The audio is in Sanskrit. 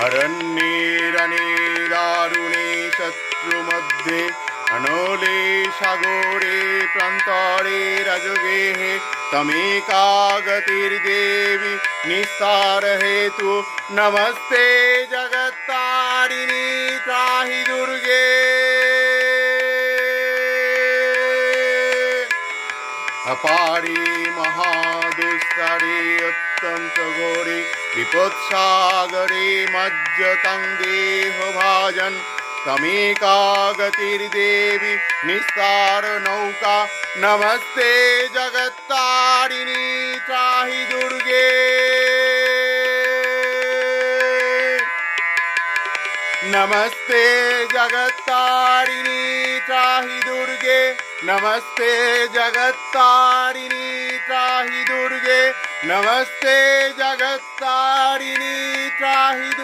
अरण्ये दारुणे शत्रुमध्ये अनोले सागरे प्रान्तरे रजगेः तमेका गतिर्देवी निस्तार हेतु नमस्ते जगत्तारिणी त्राहि दुर्गे अपारी महादुस्तरे अत्यंत घोरे विपत्सागरे मज्जतं देहभाजन तमेका गतिर्देवी निस्तार नौका नमस्ते जगत्तारिणी त्राहि दुर्गे नमस्ते जगत्तारिणी त्राहि दुर्गे नमस्ते जगत्तारिणी त्राहि दुर्गे नमस्ते जगत्तारिणी त्राहि दुर्गे।